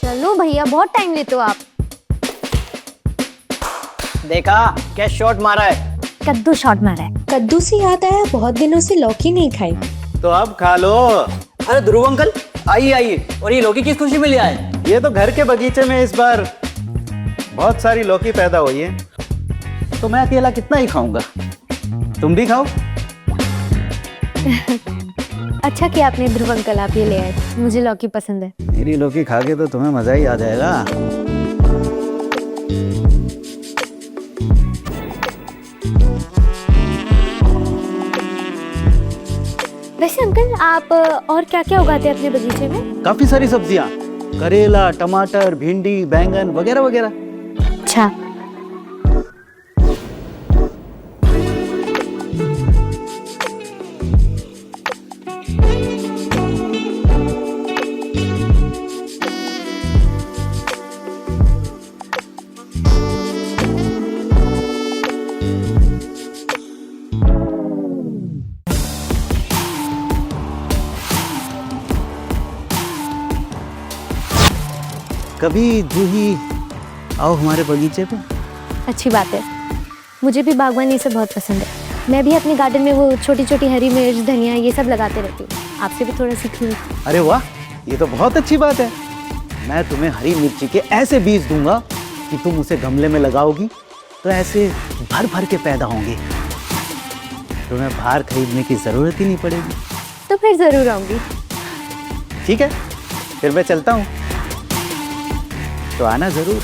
चलो भैया, बहुत टाइम लेते हो आप। देखा क्या शॉट मारा है। कद्दू शॉट मारा है। कद्दू से याद आया, बहुत दिनों से लौकी नहीं खाई। तो अब खा लो। अरे ध्रुव अंकल, आइए आइए। और ये लौकी किस खुशी में ले आए? ये तो घर के बगीचे में इस बार बहुत सारी लौकी पैदा हुई है, तो मैं अकेला कितना ही खाऊंगा। तुम भी खाओ। अच्छा किया आपने ध्रुव अंकल, आप ये ले आए, मुझे लौकी पसंद है। मेरी लौकी खा के तो तुम्हें मजा ही आ जाएगा। वैसे अंकल, आप और क्या क्या उगाते हैं अपने बगीचे में? काफी सारी सब्जियां, करेला, टमाटर, भिंडी, बैंगन वगैरह वगैरह। अच्छा। कभी जूही आओ हमारे बगीचे पे। अच्छी बात है, मुझे भी बागवानी से बहुत पसंद है। मैं भी अपने गार्डन में वो छोटी छोटी हरी मिर्च, धनिया, ये सब लगाते रहती हूँ। आपसे भी थोड़ा सीखूंगी। अरे वाह, ये तो बहुत अच्छी बात है। मैं तुम्हें हरी मिर्ची के ऐसे बीज दूंगा कि तुम उसे गमले में लगाओगी तो ऐसे भर भर के पैदा होंगे। तुम्हें बाहर खरीदने की जरूरत ही नहीं पड़ेगी। तो फिर जरूर आऊंगी। ठीक है, फिर मैं चलता हूँ, तो आना जरूर।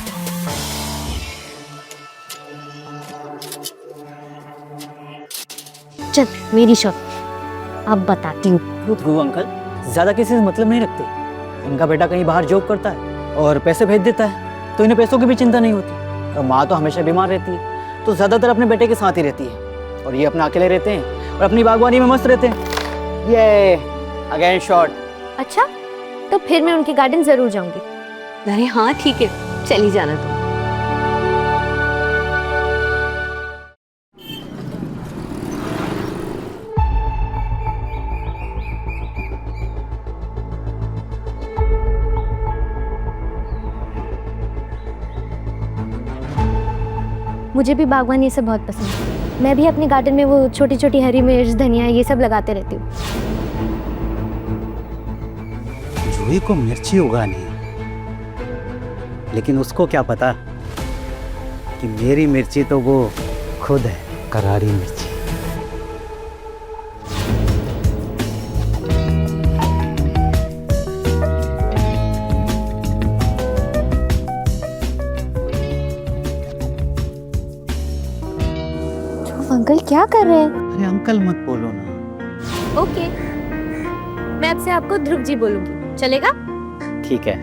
चल मेरी शॉप, अब बताती हूँ। ध्रुव अंकल ज्यादा किसी से मतलब नहीं रखते। इनका बेटा कहीं बाहर जॉब करता है और पैसे भेज देता है, तो इन्हें पैसों की भी चिंता नहीं होती। और माँ तो हमेशा बीमार रहती है, तो ज्यादातर अपने बेटे के साथ ही रहती है। और ये अपना अकेले रहते हैं और अपनी बागवानी में मस्त रहते हैं। ये अगेन शॉट। अच्छा, तो फिर मैं उनके गार्डन जरूर जाऊंगी। अरे हाँ ठीक है, चली जाना तुम। मुझे भी बागवानी से बहुत पसंद है। मैं भी अपने गार्डन में वो छोटी छोटी हरी मिर्च, धनिया, ये सब लगाते रहती हूँ। जूही को मिर्ची उगानी है, लेकिन उसको क्या पता कि मेरी मिर्ची तो वो खुद है, करारी मिर्ची। अंकल क्या कर रहे हैं? अरे अंकल मत बोलो ना। ओके, मैं अब से आपको ध्रुव जी बोलूंगी, चलेगा? ठीक है।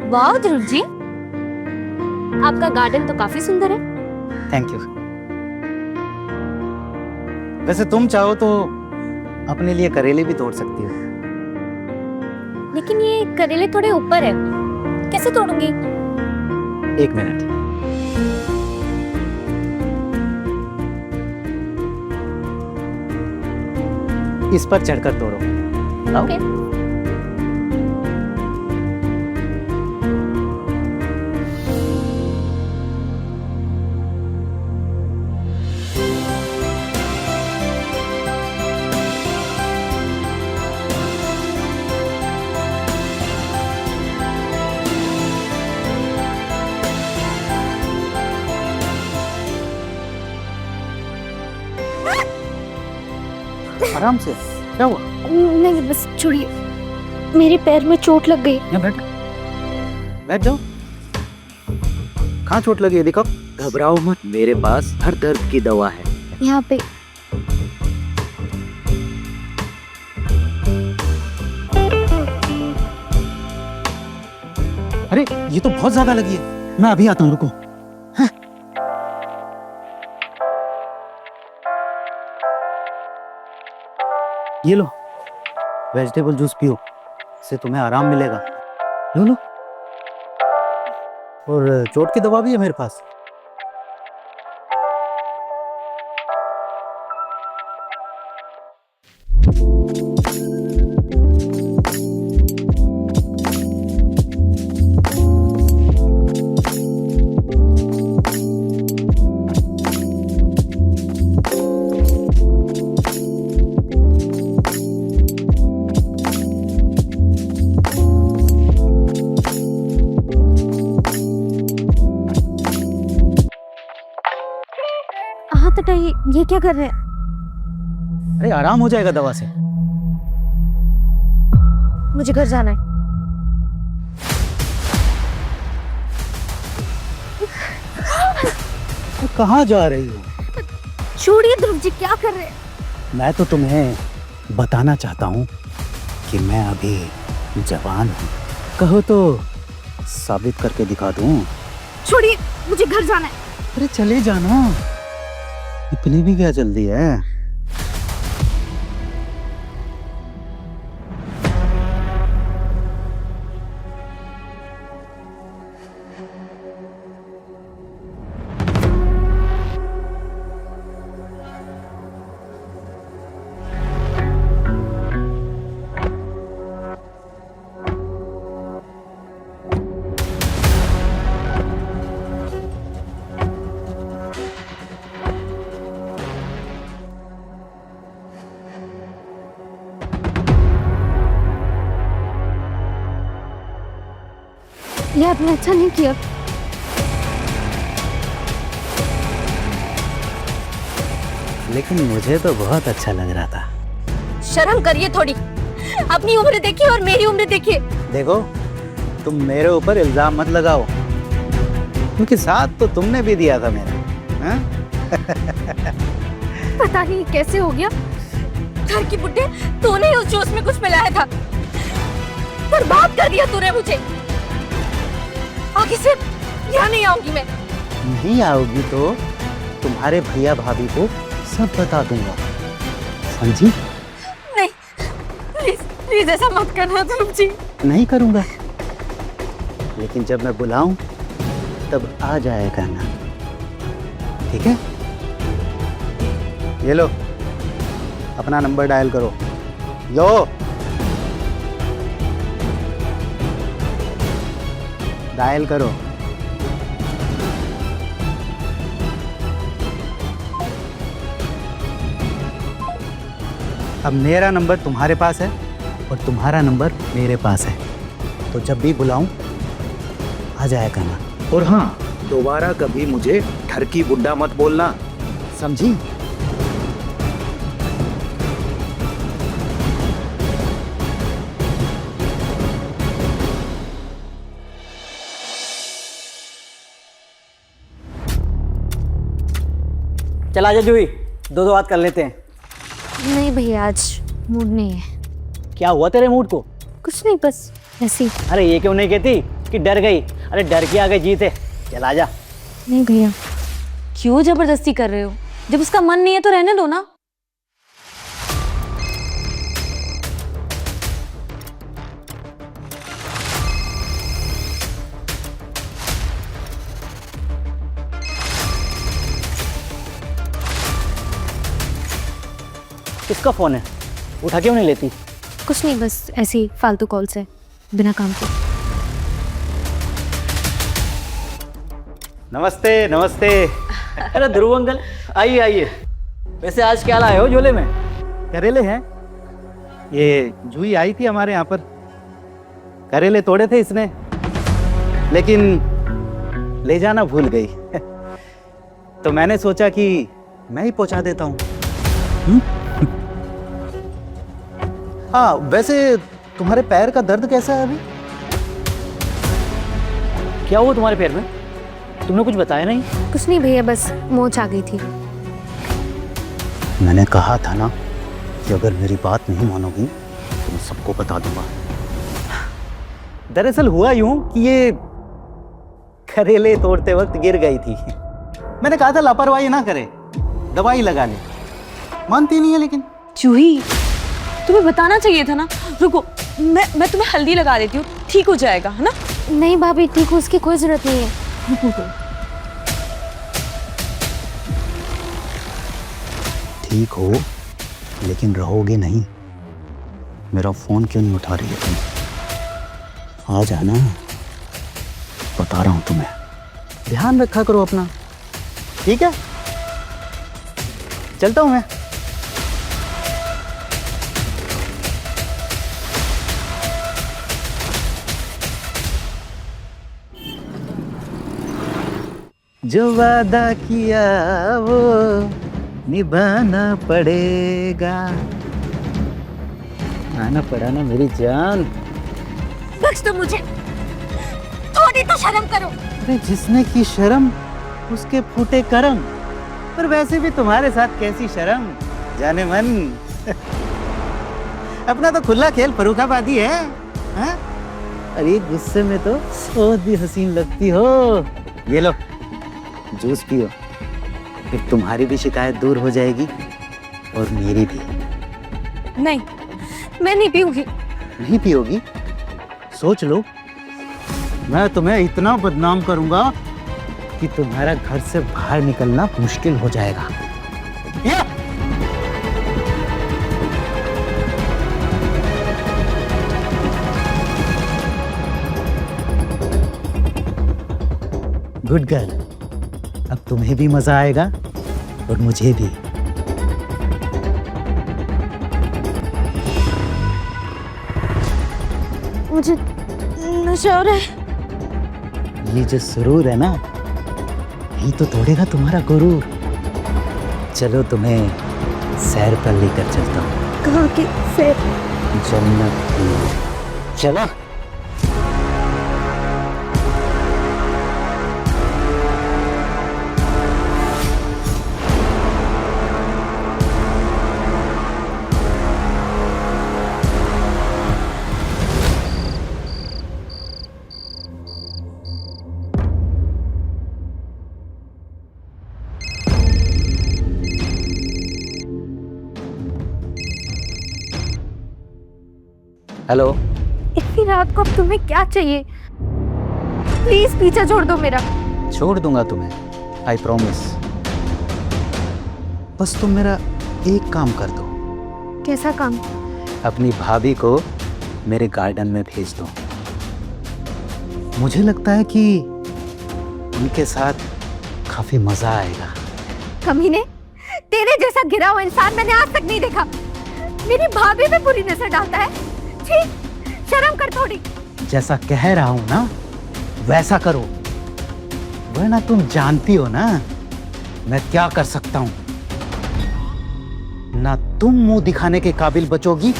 वाह ध्रुव जी, आपका गार्डन तो काफी सुंदर है। Thank you. वैसे तुम चाहो तो अपने लिए करेले भी तोड़ सकती हो। लेकिन ये करेले थोड़े ऊपर है, कैसे तोड़ूंगी? एक मिनट। इस पर चढ़कर तोड़ो। आओ। ओके। आराम से। क्या हुआ? नहीं बस छोड़िए, मेरे पैर में चोट लग गई। यहाँ बैठ, बैठ जाओ। कहाँ चोट लगी है दिखाओ। घबराओ मत, मेरे पास हर दर्द की दवा है। यहाँ पे। अरे ये तो बहुत ज्यादा लगी है, मैं अभी आता हूँ, रुको। हाँ। ये लो, वेजिटेबल जूस पियो, इससे तुम्हें आराम मिलेगा। लो लो। और चोट की दवा भी है मेरे पास। ये क्या कर रहे हैं? अरे आराम हो जाएगा दवा से। मुझे घर जाना है। कहाँ जा रही हो? छोड़िए ध्रुव जी, क्या कर रहे हैं? मैं तो तुम्हें बताना चाहता हूँ कि मैं अभी जवान हूँ। कहो तो साबित करके दिखा दूँ। छोड़िए, मुझे घर जाना है। अरे चले जाना, इतनी भी क्या जल्दी है? ये आपने अच्छा नहीं किया। लेकिन मुझे तो बहुत अच्छा लग रहा था। शर्म करिए थोड़ी, अपनी उम्र देखिए और मेरी उम्र देखिए। देखो, तुम मेरे ऊपर इल्जाम मत लगाओ, क्योंकि साथ तो तुमने भी दिया था मेरा। हाँ? पता नहीं कैसे हो गया। घर की बुड्ढे, तूने ही उस जूस में कुछ मिलाया था। बर्बाद कर दिया तूने मुझे। आगे से यहाँ नहीं आऊंगी मैं। नहीं आओगी तो तुम्हारे भैया भाभी को सब बता दूंगा, समझी? नहीं, प्लीज प्लीज ऐसा मत करना ध्रुव जी। नहीं करूंगा, लेकिन जब मैं बुलाऊं तब आ जाएगा ना, ठीक है? ये लो, अपना नंबर डायल करो। लो, डायल करो। अब मेरा नंबर तुम्हारे पास है और तुम्हारा नंबर मेरे पास है, तो जब भी बुलाऊं आ जाएगा ना। और हाँ, दोबारा कभी मुझे ठरकी बुड्ढा मत बोलना, समझी? चल आजा जूही, दो बात कर लेते हैं। नहीं भैया, आज मूड नहीं है। क्या हुआ तेरे मूड को? कुछ नहीं, बस ऐसे ही। अरे ये क्यों नहीं कहती कि डर गई? अरे डर के आगे जीत है। चल आजा। नहीं भैया। क्यों जबरदस्ती कर रहे हो? जब उसका मन नहीं है तो रहने दो ना। किसका फोन है? उठा क्यों नहीं लेती? कुछ नहीं, बस ऐसे ही फालतू कॉल्स है बिना काम के। नमस्ते नमस्ते। अरे ध्रुव अंकल, आइए आइए। वैसे आज क्या लाए हो झोले में? करेले हैं। ये जूही आई थी हमारे यहाँ पर, करेले तोड़े थे इसने, लेकिन ले जाना भूल गई। तो मैंने सोचा कि मैं ही पहुंचा देता हूँ। हाँ, वैसे तुम्हारे पैर का दर्द कैसा है अभी? क्या हुआ तुम्हारे पैर में? तुमने कुछ बताया नहीं? कुछ नहीं भैया, बस मोच आ गई थी। मैंने कहा था ना कि अगर मेरी बात नहीं मानोगी तो मैं सबको बता दूंगा। दरअसल हुआ यूं कि ये करेले तोड़ते वक्त गिर गई थी। मैंने कहा था लापरवाही ना करे, दवाई लगा ले। मानती नहीं है लेकिन। जूही, तुम्हें बताना चाहिए था ना। रुको, मैं तुम्हें हल्दी लगा देती हूँ, ठीक हो जाएगा, है ना? नहीं भाभी, ठीक हो, उसकी कोई जरूरत नहीं है। ठीक हो, लेकिन रहोगे नहीं। मेरा फोन क्यों नहीं उठा रही है तुम? आ जाना, बता रहा हूं तुम्हें। ध्यान रखा करो अपना, ठीक है? चलता हूं मैं। जो वादा किया वो निभाना पड़ेगा। आना पड़ा ना मेरी जान। बख्श दो मुझे, थोड़ी तो शर्म करो। अरे जिसने की शर्म उसके फूटे करम। पर वैसे भी तुम्हारे साथ कैसी शर्म जाने मन। अपना तो खुला खेल फर्रुखाबादी है, हाँ? अरे गुस्से में तो बहुत भी हसीन लगती हो। ये लो जूस पियो, फिर तुम्हारी भी शिकायत दूर हो जाएगी और मेरी भी। नहीं, मैं नहीं पीऊंगी। नहीं पियोगी? सोच लो, मैं तुम्हें इतना बदनाम करूंगा कि तुम्हारा घर से बाहर निकलना मुश्किल हो जाएगा। या! गुड गर्ल, अब तुम्हें भी मजा आएगा और मुझे भी। मुझे नशा हो रहा है। ये जो सुरूर है ना, यही तो तोड़ेगा तुम्हारा गुरूर। चलो तुम्हें सैर पर लेकर चलता हूँ। कहाँ की सैर? जन्नत की। चलो। हेलो। इतनी रात को अब तुम्हें क्या चाहिए? प्लीज पीछा छोड़ दो मेरा। छोड़ दूंगा तुम्हें, आई प्रॉमिस। बस तुम मेरा एक काम कर दो। कैसा काम? अपनी भाभी को मेरे गार्डन में भेज दो। मुझे लगता है कि उनके साथ काफी मजा आएगा। कमीने, तेरे जैसा गिरा हुआ इंसान मैंने आज तक नहीं देखा। मेरी भाभी पे बुरी नजर डालता है। छी, शर्म कर थोड़ी। जैसा कह रहा हूं ना वैसा करो, वरना तुम जानती हो ना मैं क्या कर सकता हूं। ना तुम मुंह दिखाने के काबिल बचोगी,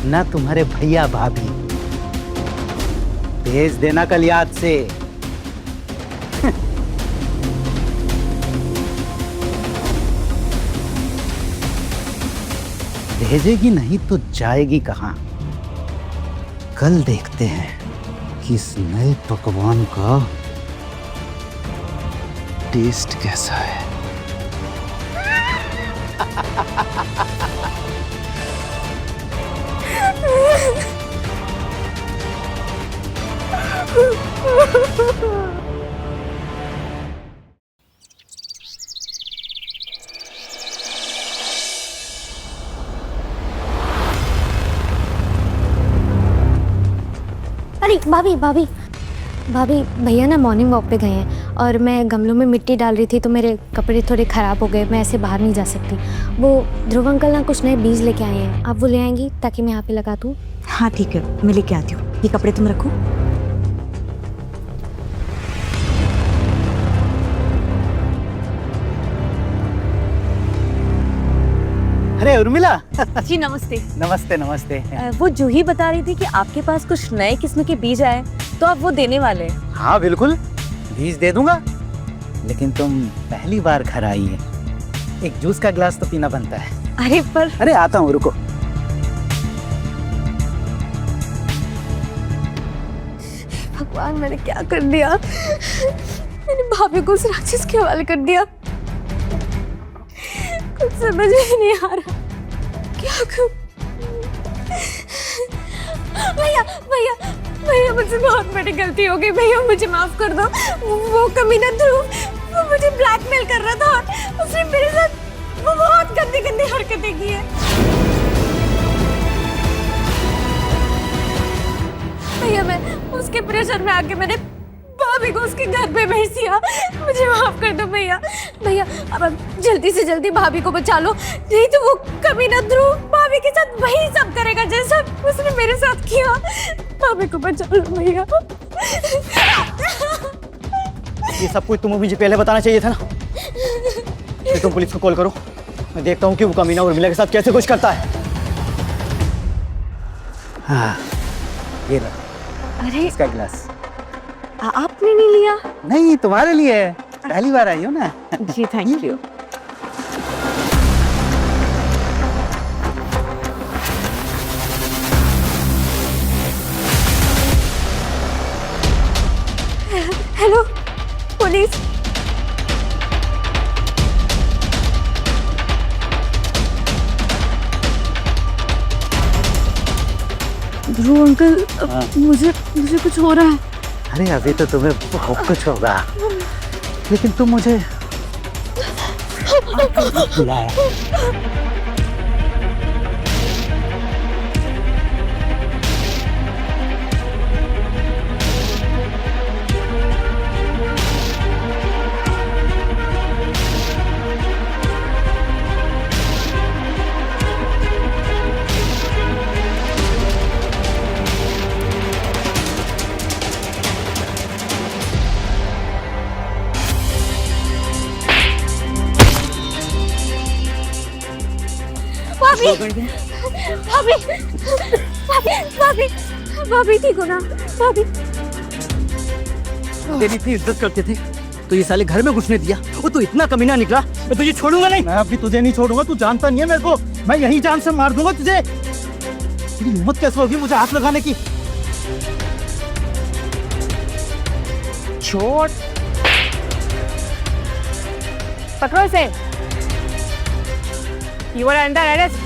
ना तुम्हारे भैया भाभी। भेज देना कल याद से। भेजेगी नहीं तो जाएगी कहां? कल देखते हैं कि इस नए पकवान का टेस्ट कैसा है। अरे भाभी भाभी भाभी, भैया ना मॉर्निंग वॉक पे गए हैं और मैं गमलों में मिट्टी डाल रही थी तो मेरे कपड़े थोड़े ख़राब हो गए। मैं ऐसे बाहर नहीं जा सकती। वो ध्रुव अंकल ना कुछ नए बीज लेके आए हैं, आप वो ले आएंगी ताकि मैं यहाँ पे लगा दूँ? हाँ ठीक है, मैं लेके आती हूँ। ये कपड़े तुम रखो। अरे उर्मिला। जी नमस्ते। नमस्ते नमस्ते। वो जूही बता रही थी कि आपके पास कुछ नए किस्म के बीज आए, तो आप वो देने वाले हैं। हाँ बिल्कुल, बीज दे दूंगा। लेकिन तुम पहली बार घर आई है, एक जूस का गिलास तो पीना बनता है। अरे आता हूँ, रुको। भगवान, मैंने क्या कर दिया? मैंने भाभी को उस राक्षस के हवाले कर दिया। कुछ समझ ही नहीं आ रहा क्या करूं। भैया भैया भैया, मुझसे बहुत बड़ी गलती हो गई। भैया मुझे माफ कर दो। वो कमीना ध्रुव, वो मुझे ब्लैकमेल कर रहा था और उसने मेरे साथ वो बहुत गंदी गंदी हरकतें की है। भैया मैं उसके प्रेशर में आके मैंने भाभी को उसके घर पे भेज दिया। मुझे माफ कर दो भैया। भैया अब जल्दी से जल्दी भाभी को बचा लो, नहीं तो वो कमीना ध्रुव भाभी के साथ वही सब करेगा जैसा उसने मेरे साथ किया। भाभी को बचा लो भैया। ये सब कुछ तुम्हें मुझे पहले बताना चाहिए था ना। फिर तुम पुलिस को कॉल करो, मैं देखता हूँ कि वो कमीना उर्मिला के साथ कैसे कुछ करता है। हाँ, ये रहा अरे इसका गिलास। आपने नहीं लिया? नहीं, तुम्हारे लिए है, पहली बार आई हो ना। जी thank you. Hello police. Dhruv uncle, मुझे कुछ हो रहा है। अरे अभी तो तुम्हें बहुत कुछ होगा, लेकिन तुम मुझे बुलाया। भाभी भाभी भाभी भाभी भाभी ठीक हो ना? भाभी तेरी इतनी इज्जत करते थे तो ये साले घर में घुसने दिया, वो तो इतना कमीना निकला, मैं तुझे छोड़ूंगा नहीं। मैं अभी तुझे नहीं छोड़ूंगा, तू जानता नहीं है मेरे को, मैं यही जान से मार दूंगा तुझे। तेरी हिम्मत कैसे होगी मुझे हाथ लगाने की? छोड़, पकड़ो इसे। You are under arrest.